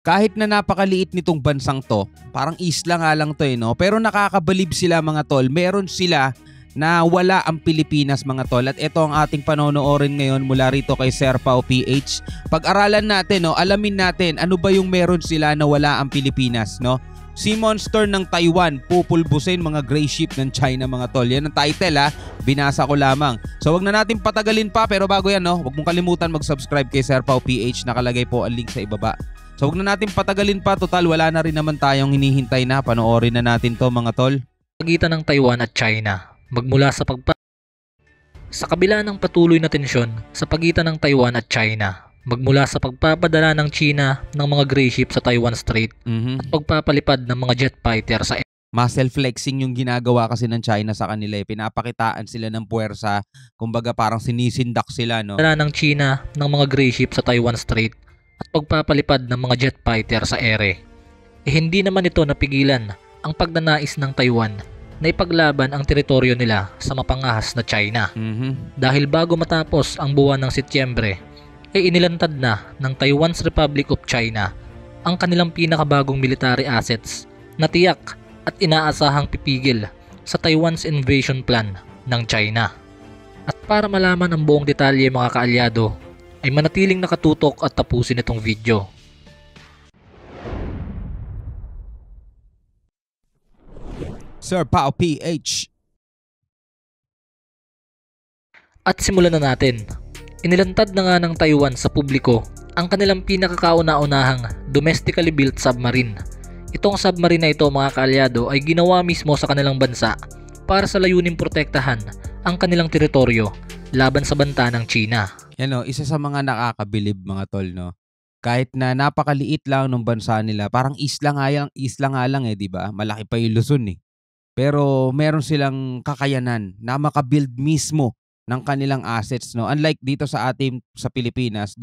kahit na napakaliit nitong bansang to, parang isla nga lang to no? Pero nakakabalib sila mga tol. Meron sila na wala ang Pilipinas mga tol. At ito ang ating panonoorin ngayon mula rito kay Sir Pao PH. Pag-aralan natin, no, alamin natin ano ba yung meron sila na wala ang Pilipinas, no? Sea Monster ng Taiwan, pupulbusin mga gray ship ng China mga tol. Yan ang title binasa ko lamang. So wag na natin patagalin pa, pero bago yan, no, wag mong kalimutan mag-subscribe kay Sir Pao PH. Nakalagay po ang link sa ibaba. So wag na natin patagalin pa, total wala na rin naman tayong hinihintay na. Panoorin na natin to mga tol. Pagitan ng Taiwan at China. Magmula sa kabila ng patuloy na tensyon sa pagitan ng Taiwan at China, magmula sa pagpapadala ng China ng mga gray ship sa Taiwan Strait at pagpapalipad ng mga jet fighter sa muscle flexing yung ginagawa kasi ng China sa kanila. Pinapakitaan sila ng puwersa, kumbaga parang sinisindak sila, no? Dala ng China ng mga gray ship sa Taiwan Strait at pagpapalipad ng mga jet fighter sa ere. Hindi naman ito napigilan ang pagnanais ng Taiwan na ipaglaban ang teritoryo nila sa mapangahas na China. Dahil bago matapos ang buwan ng Setyembre, ay inilantad na ng Taiwan's Republic of China ang kanilang pinakabagong military assets na tiyak at inaasahang pipigil sa Taiwan's invasion plan ng China. At para malaman ang buong detalye mga kaalyado, ay manatiling nakatutok at tapusin itong video. Sir Pao PH. At simulan na natin. Inilantad na nga ng Taiwan sa publiko ang kanilang pinakakauna-unahang domestically built submarine. Itong submarine na ito mga kaalyado ay ginawa mismo sa kanilang bansa para sa layuning protektahan ang kanilang teritoryo laban sa banta ng China. Yan, isa sa mga nakakabilib mga tol, no? Kahit na napakaliit lang ng bansa nila, parang isla nga lang di ba? Malaki pa yung Luzon Pero meron silang kakayanan na makabuild mismo ng kanilang assets, no? Unlike dito sa atin sa Pilipinas,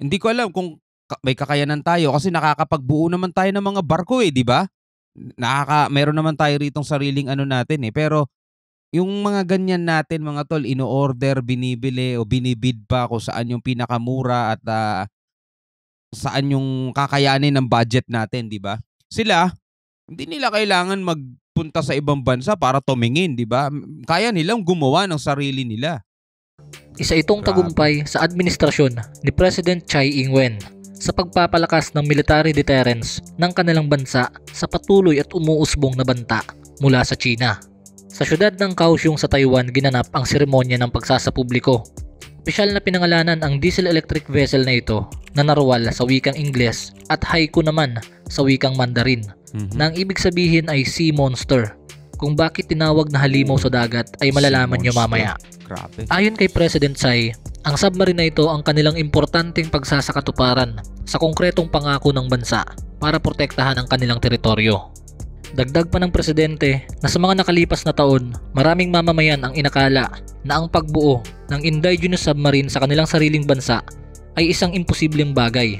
hindi ko alam kung may kakayanan tayo kasi nakakapagbuo naman tayo ng mga barko di ba? Meron naman tayo ritong sariling natin Pero yung mga ganyan natin mga tol, ino-order, binibili o binibid pa kung saan yung pinakamura at saan yung kakayanin ng budget natin, di ba? Sila, hindi nila kailangan magpunta sa ibang bansa para tumingin, di ba? Kaya nilang gumawa ng sarili nila. Isa itong tagumpay sa administrasyon ni President Tsai Ing-wen sa pagpapalakas ng military deterrence ng kanilang bansa sa patuloy at umuusbong na banta mula sa China. Sa syudad ng Kaohsiung sa Taiwan ginanap ang seremonya ng pagsasapubliko. Opisyal na pinangalanan ang diesel electric vessel na ito na naruwal sa wikang Ingles at haiku naman sa wikang Mandarin na ang ibig sabihin ay Sea Monster. Kung bakit tinawag na halimaw sa dagat ay malalaman nyo mamaya. Grabe. Ayon kay President Tsai, ang submarine na ito ang kanilang importanteng pagsasakatuparan sa konkretong pangako ng bansa para protektahan ang kanilang teritoryo. Dagdag pa ng presidente na sa mga nakalipas na taon, maraming mamamayan ang inakala na ang pagbuo ng indigenous submarine sa kanilang sariling bansa ay isang imposibleng bagay.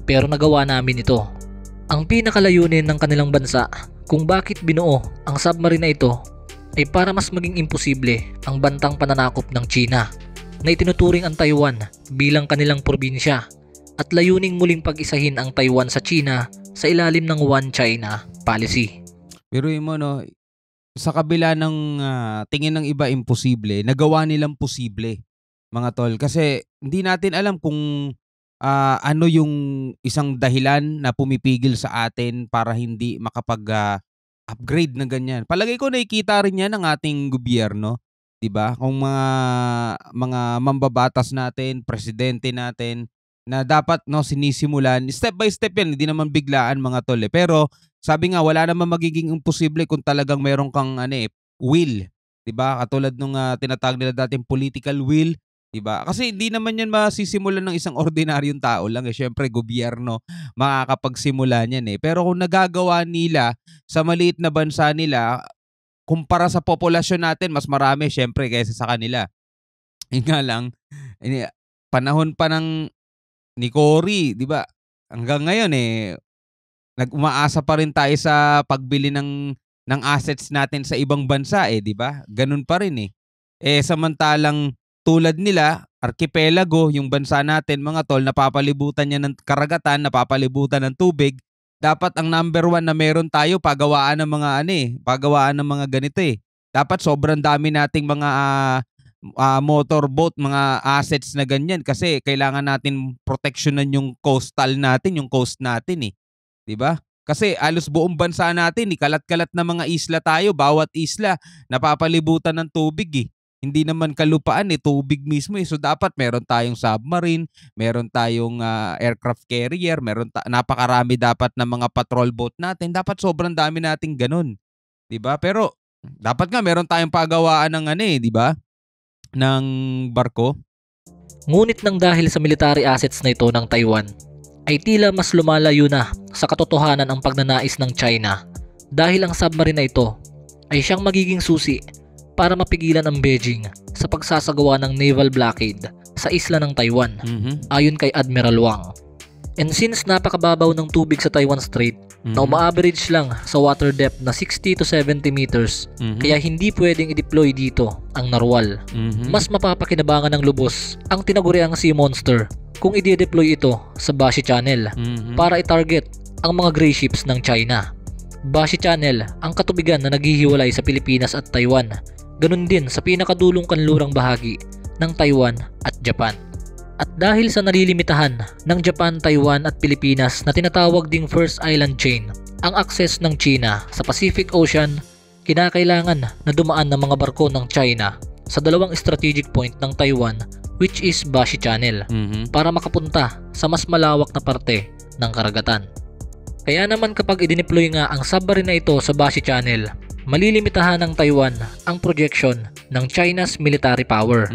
Pero nagawa namin ito. Ang pinakalayunin ng kanilang bansa kung bakit binuo ang submarine na ito ay para mas maging imposible ang bantang pananakop ng China na itinuturing ang Taiwan bilang kanilang probinsya at layuning muling pag-isahin ang Taiwan sa China sa ilalim ng One China policy. Pero mo sa kabila ng tingin ng iba imposible, nagawa nilang posible mga tol. Kasi hindi natin alam kung ano yung isang dahilan na pumipigil sa atin para hindi makapag-upgrade na ganyan. Palagay ko nakikita rin yan ng ating gobyerno, 'di ba? Kung mga mambabatas natin, presidente natin na dapat sinisimulan step by step yan, hindi naman biglaan mga tol Pero sabi nga wala naman magiging imposible kung talagang meron kang will, 'di ba? Katulad nung tinatawag nila dating political will, 'di ba? Kasi hindi naman yan masisimulan ng isang ordinaryong tao lang Syempre gobyerno makakapagsimula niyan Pero kung nagagawa nila sa maliit na bansa nila, kumpara sa populasyon natin, mas marami syempre kaysa sa kanila. Yun nga lang, panahon pa ni Cory, 'di ba? Hanggang ngayon nag-umaasa pa rin tayo sa pagbili ng assets natin sa ibang bansa 'di ba? Ganun pa rin samantalang tulad nila, archipelago, yung bansa natin mga tol, napapalibutan niya ng karagatan, napapalibutan ng tubig. Dapat ang number one na meron tayo pagawaan ng mga pagawaan ng mga ganito eh. Dapat sobrang dami nating mga motorboat, mga assets na ganyan kasi kailangan natin proteksyonan yung coastal natin, yung coast natin eh. 'Di ba? Kasi alos buong bansa natin, kalat-kalat na mga isla tayo, bawat isla napapalibutan ng tubig eh. Hindi naman kalupaan eh, tubig mismo eh. So dapat meron tayong submarine, meron tayong aircraft carrier, napakarami dapat ng mga patrol boat natin. Dapat sobrang dami nating ganun. 'Di ba? Pero dapat nga meron tayong pagawaan ng 'di ba? Ng barko. Ngunit nang dahil sa military assets na ito ng Taiwan, ay tila mas lumalayo na sa katotohanan ang pagnanais ng China dahil ang submarine na ito ay siyang magiging susi para mapigilan ang Beijing sa pagsasagawa ng naval blockade sa isla ng Taiwan ayon kay Admiral Wang. And since napakababaw ng tubig sa Taiwan Strait na uma-average lang sa water depth na 60 to 70 meters kaya hindi pwedeng i-deploy dito ang narwal. Mas mapapakinabangan ng lubos ang tinaguriang sea monster kung i-deploy ito sa Bashi Channel para i-target ang mga gray ships ng China. Bashi Channel ang katubigan na naghihiwalay sa Pilipinas at Taiwan, ganun din sa pinakadulong kanlurang bahagi ng Taiwan at Japan. At dahil sa nalilimitahan ng Japan, Taiwan at Pilipinas na tinatawag ding First Island Chain, ang access ng China sa Pacific Ocean, kinakailangan na dumaan ng mga barko ng China sa dalawang strategic point ng Taiwan which is Bashi Channel para makapunta sa mas malawak na parte ng karagatan. Kaya naman kapag i-deploy nga ang submarine na ito sa Bashi Channel, malilimitahan ng Taiwan ang projection ng China's military power.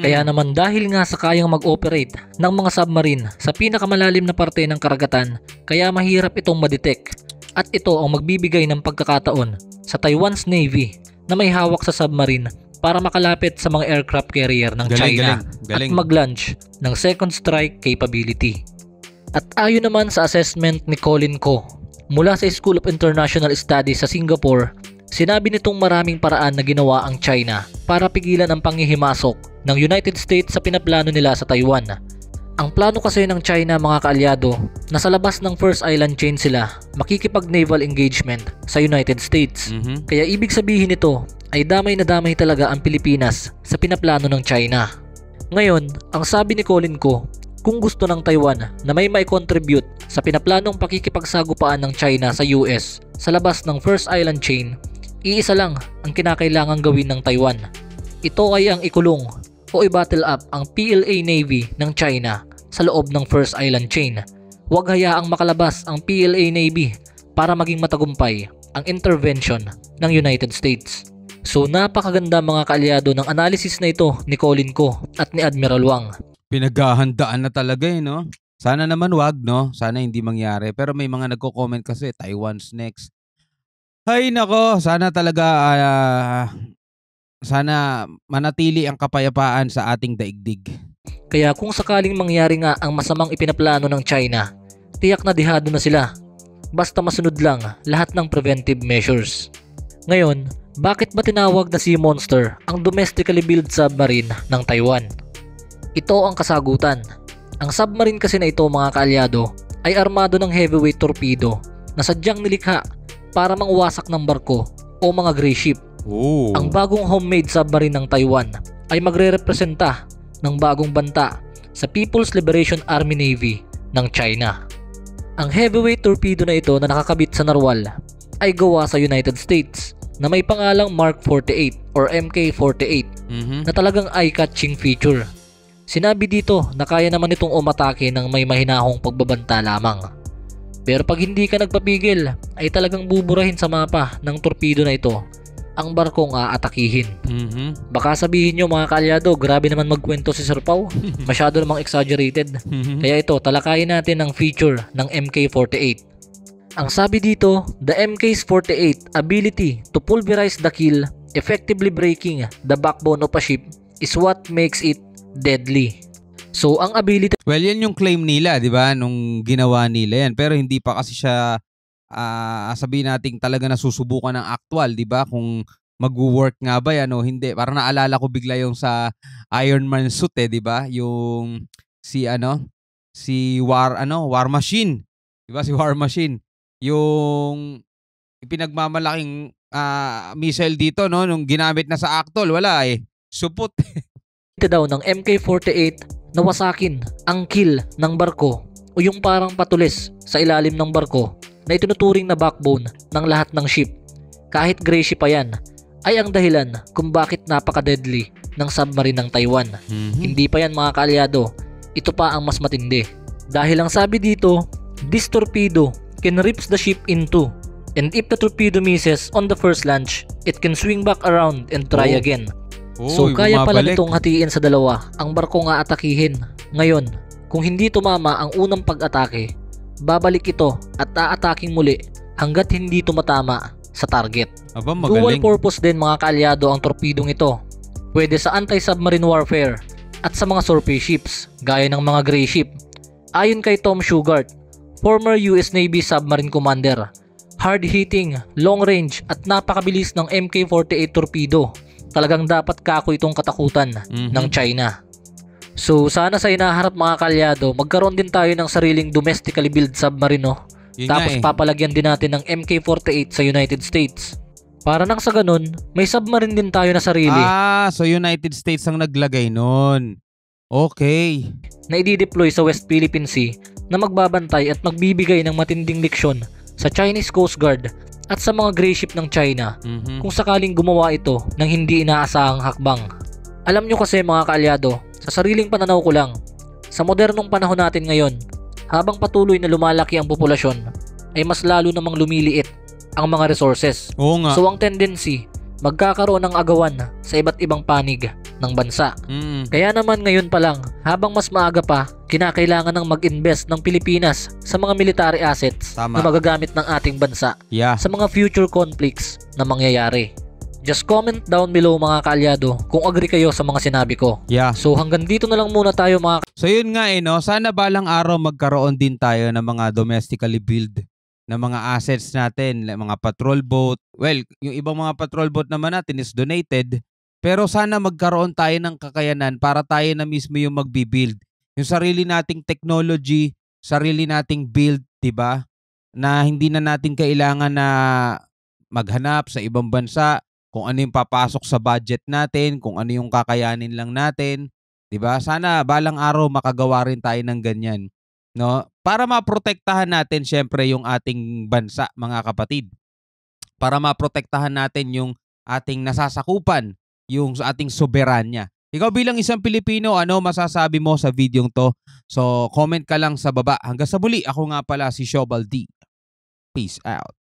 Kaya naman dahil nga sa kayang mag-operate ng mga submarine sa pinakamalalim na parte ng karagatan, kaya mahirap itong madetect at ito ang magbibigay ng pagkakataon sa Taiwan's Navy na may hawak sa submarine para makalapit sa mga aircraft carrier ng China at mag-launch ng second strike capability. At ayon naman sa assessment ni Colin Ko mula sa School of International Studies sa Singapore, sinabi nitong maraming paraan na ginawa ang China para pigilan ang panghihimasok ng United States sa pinaplano nila sa Taiwan. Ang plano kasi ng China mga kaalyado na sa labas ng First Island Chain sila makikipag-naval engagement sa United States. Kaya ibig sabihin nito ay damay na damay talaga ang Pilipinas sa pinaplano ng China. Ngayon, ang sabi ni Colin Ko, kung gusto ng Taiwan na may contribute sa pinaplanong pakikipagsagupaan ng China sa US sa labas ng First Island Chain, iisa lang ang kinakailangang gawin ng Taiwan. Ito ay ang ikulong o i-battle up ang PLA Navy ng China sa loob ng First Island Chain. Huwag hayaang makalabas ang PLA Navy para maging matagumpay ang intervention ng United States. So napakaganda mga kaalyado ng analysis na ito ni Colin Ko at ni Admiral Wang. Pinaghahandaan na talaga no? Sana naman wag no? Sana hindi mangyari. Pero may mga nagko-comment kasi Taiwan's next. Ay nako, sana talaga sana manatili ang kapayapaan sa ating daigdig. Kaya kung sakaling mangyari nga ang masamang ipinaplano ng China, tiyak na dihado na sila. Basta masunod lang lahat ng preventive measures. Ngayon, bakit ba tinawag na sea monster ang domestically built submarine ng Taiwan? Ito ang kasagutan. Ang submarine kasi na ito mga kaalyado ay armado ng heavyweight torpedo na sadyang nilikha para mangwasak ng barko o mga gray ship. Ang bagong homemade submarine ng Taiwan ay magre-representa ng bagong banta sa People's Liberation Army Navy ng China. Ang heavyweight torpedo na ito na nakakabit sa narwal ay gawa sa United States na may pangalang Mark 48 or MK48 na talagang eye-catching feature. Sinabi dito na kaya naman itong umatake ng may mahinahong pagbabanta lamang. Pero pag hindi ka nagpapigil ay talagang buburahin sa mapa ng torpedo na ito ang barkong aatakihin. Baka sabihin nyo mga kaalyado, grabe naman magkwento si Sir Pau. Masyado namang exaggerated. Kaya ito, talakayin natin ang feature ng MK48. Ang sabi dito, the MK48 ability to pulverize the keel, effectively breaking the backbone of a ship is what makes it deadly. So ang ability... Well, yan yung claim nila, di ba? Nung ginawa nila yan. Pero hindi pa kasi siya sabihin natin talaga nasusubukan ng actual, di ba? Kung magwo-work nga ba yan o hindi. Parang naalala ko bigla yung sa Iron Man suit, 'di ba? Yung si War Machine. 'Di ba si War Machine? Yung pinagmamalaking missile dito, no, nung ginamit na sa actual, wala eh. Supot. Ito daw ng MK48 nawasakin ang keel ng barko o yung parang patulis sa ilalim ng barko na itinuturing na backbone ng lahat ng ship. Kahit gray ship pa yan, ay ang dahilan kung bakit napaka-deadly ng submarine ng Taiwan. Hindi pa yan mga kaalyado, ito pa ang mas matindi. Dahil ang sabi dito, this torpedo can rips the ship in two. And if the torpedo misses on the first launch, it can swing back around and try again. So kaya pala nitong hatiin sa dalawa ang barko nga atakihin. Ngayon, kung hindi tumama ang unang pag-atake, babalik ito at aataking muli hanggat hindi tumatama sa target. Aba, Dual magaling. purpose din mga kaalyado ang torpedong ito. Pwede sa anti-submarine warfare at sa mga surface ships gaya ng mga gray ship. Ayon kay Tom Shugart, former US Navy submarine commander, hard-hitting, long-range at napakabilis ng MK48 torpedo. Talagang dapat kako itong katakutan ng China. So sana sa inaharap mga kaalyado, magkaroon din tayo ng sariling domestically built submarine, no? Yun Tapos nga eh. papalagyan din natin ng MK48 sa United States. Para nang sa ganun, may submarine din tayo na sarili So United States ang naglagay nun. Okay. na i-deploy sa West Philippine Sea na magbabantay at magbibigay ng matinding leksyon sa Chinese Coast Guard at sa mga gray ship ng China kung sakaling gumawa ito ng hindi inaasahang hakbang. Alam nyo kasi mga kaalyado, sa sariling pananaw ko lang, sa modernong panahon natin ngayon, habang patuloy na lumalaki ang populasyon, ay mas lalo namang lumiliit ang mga resources. Oo nga. So ang tendency, magkakaroon ng agawan sa iba't ibang panig ng bansa. Kaya naman ngayon pa lang, habang mas maaga pa, kinakailangan ng mag-invest ng Pilipinas sa mga military assets Tama. na magagamit ng ating bansa Yeah. sa mga future conflicts na mangyayari. Just comment down below mga kaalyado kung agree kayo sa mga sinabi ko. Yeah. So hanggang dito na lang muna tayo mga So yun nga eh, no? Sana balang araw magkaroon din tayo ng mga domestically built na mga assets natin, mga patrol boat. Well, yung ibang mga patrol boat naman natin is donated. Pero sana magkaroon tayo ng kakayanan para tayo na mismo yung magbi-build. Yung sarili nating technology, sarili nating build, 'di ba? Na hindi na natin kailangan na maghanap sa ibang bansa kung ano yung papasok sa budget natin, kung ano yung kakayanin lang natin. 'Di ba? Sana balang araw makagawa rin tayo ng ganyan, no? Para maprotektahan natin syempre yung ating bansa, mga kapatid. Para maprotektahan natin yung ating nasasakupan, yung sa ating soberanya. Ikaw bilang isang Pilipino, ano masasabi mo sa videong to? So, comment ka lang sa baba. Hanggang sa muli, ako nga pala si Shobal D. Peace out.